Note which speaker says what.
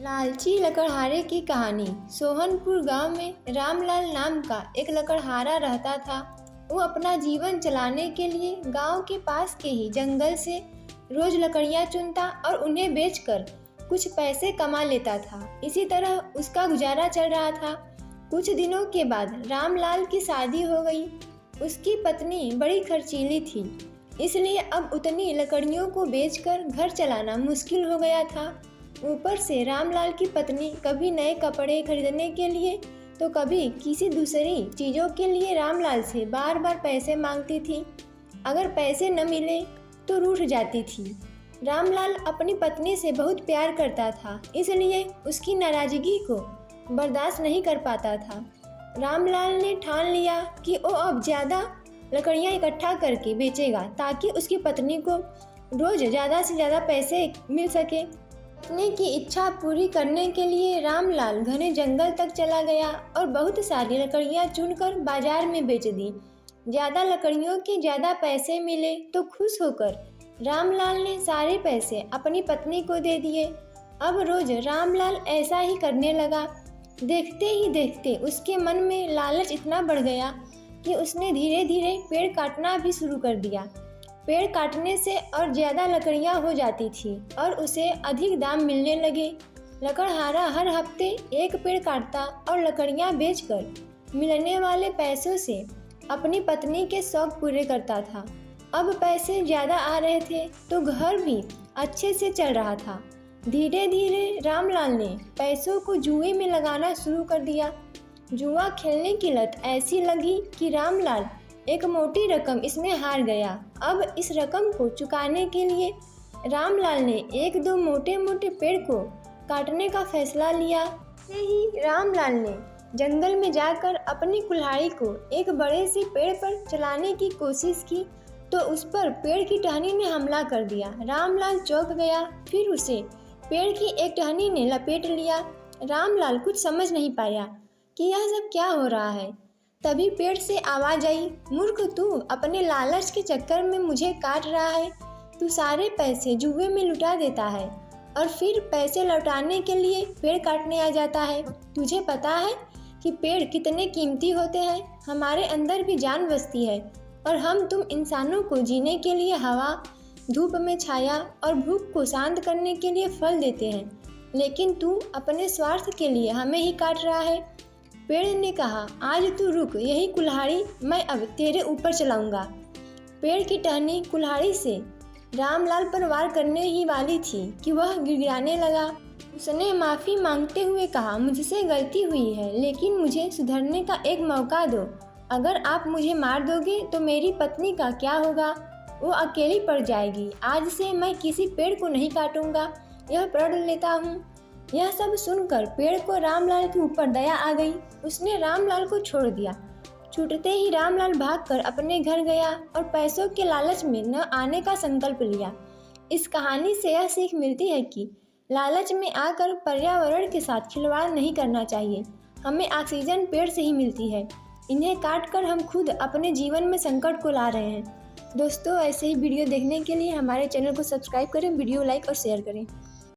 Speaker 1: लालची लकड़हारे की कहानी। सोहनपुर गांव में रामलाल नाम का एक लकड़हारा रहता था। वो अपना जीवन चलाने के लिए गांव के पास के ही जंगल से रोज लकड़ियां चुनता और उन्हें बेचकर कुछ पैसे कमा लेता था। इसी तरह उसका गुजारा चल रहा था। कुछ दिनों के बाद रामलाल की शादी हो गई। उसकी पत्नी बड़ी खर्चीली थी, इसलिए अब उतनी लकड़ियों को बेचकर घर चलाना मुश्किल हो गया था। ऊपर से रामलाल की पत्नी कभी नए कपड़े खरीदने के लिए तो कभी किसी दूसरी चीज़ों के लिए रामलाल से बार बार पैसे मांगती थी। अगर पैसे न मिले तो रूठ जाती थी। रामलाल अपनी पत्नी से बहुत प्यार करता था, इसलिए उसकी नाराज़गी को बर्दाश्त नहीं कर पाता था। रामलाल ने ठान लिया कि वो अब ज़्यादा लकड़ियाँ इकट्ठा करके बेचेगा ताकि उसकी पत्नी को रोज़ ज़्यादा से ज़्यादा पैसे मिल सके। पत्नी की इच्छा पूरी करने के लिए रामलाल घने जंगल तक चला गया और बहुत सारी लकड़ियाँ चुनकर बाजार में बेच दी। ज़्यादा लकड़ियों के ज़्यादा पैसे मिले तो खुश होकर रामलाल ने सारे पैसे अपनी पत्नी को दे दिए। अब रोज रामलाल ऐसा ही करने लगा। देखते ही देखते उसके मन में लालच इतना बढ़ गया कि उसने धीरे धीरे पेड़ काटना भी शुरू कर दिया। पेड़ काटने से और ज़्यादा लकड़ियाँ हो जाती थी और उसे अधिक दाम मिलने लगे। लकड़हारा हर हफ्ते एक पेड़ काटता और लकड़ियाँ बेचकर मिलने वाले पैसों से अपनी पत्नी के शौक पूरे करता था। अब पैसे ज़्यादा आ रहे थे तो घर भी अच्छे से चल रहा था। धीरे धीरे रामलाल ने पैसों को जुए में लगाना शुरू कर दिया। जुआ खेलने की लत ऐसी लगी कि रामलाल एक मोटी रकम इसमें हार गया। अब इस रकम को चुकाने के लिए रामलाल ने एक दो मोटे मोटे पेड़ को काटने का फैसला लिया। ऐसे ही रामलाल ने जंगल में जाकर अपनी कुल्हाड़ी को एक बड़े से पेड़ पर चलाने की कोशिश की तो उस पर पेड़ की टहनी ने हमला कर दिया। रामलाल चौंक गया, फिर उसे पेड़ की एक टहनी ने लपेट लिया। रामलाल कुछ समझ नहीं पाया कि यह सब क्या हो रहा है। तभी पेड़ से आवाज आई, मूर्ख तू अपने लालच के चक्कर में मुझे काट रहा है। तू सारे पैसे जुए में लुटा देता है और फिर पैसे लौटाने के लिए पेड़ काटने आ जाता है। तुझे पता है कि पेड़ कितने कीमती होते हैं। हमारे अंदर भी जान बसती है और हम तुम इंसानों को जीने के लिए हवा, धूप में छाया और भूख को शांत करने के लिए फल देते हैं, लेकिन तू अपने स्वार्थ के लिए हमें ही काट रहा है। पेड़ ने कहा, आज तू रुक, यही कुल्हाड़ी मैं अब तेरे ऊपर चलाऊंगा। पेड़ की टहनी कुल्हाड़ी से रामलाल पर वार करने ही वाली थी कि वह गिड़गिड़ाने लगा। उसने माफ़ी मांगते हुए कहा, मुझसे गलती हुई है, लेकिन मुझे सुधरने का एक मौका दो। अगर आप मुझे मार दोगे तो मेरी पत्नी का क्या होगा? वो अकेली पड़ जाएगी। आज से मैं किसी पेड़ को नहीं काटूंगा, यह प्रण लेता हूँ। यह सब सुनकर पेड़ को रामलाल के ऊपर दया आ गई। उसने रामलाल को छोड़ दिया। छूटते ही रामलाल भागकर अपने घर गया और पैसों के लालच में न आने का संकल्प लिया। इस कहानी से यह सीख मिलती है कि लालच में आकर पर्यावरण के साथ खिलवाड़ नहीं करना चाहिए। हमें ऑक्सीजन पेड़ से ही मिलती है, इन्हें काटकर हम खुद अपने जीवन में संकट को ला रहे हैं। दोस्तों, ऐसे ही वीडियो देखने के लिए हमारे चैनल को सब्सक्राइब करें, वीडियो लाइक और शेयर करें।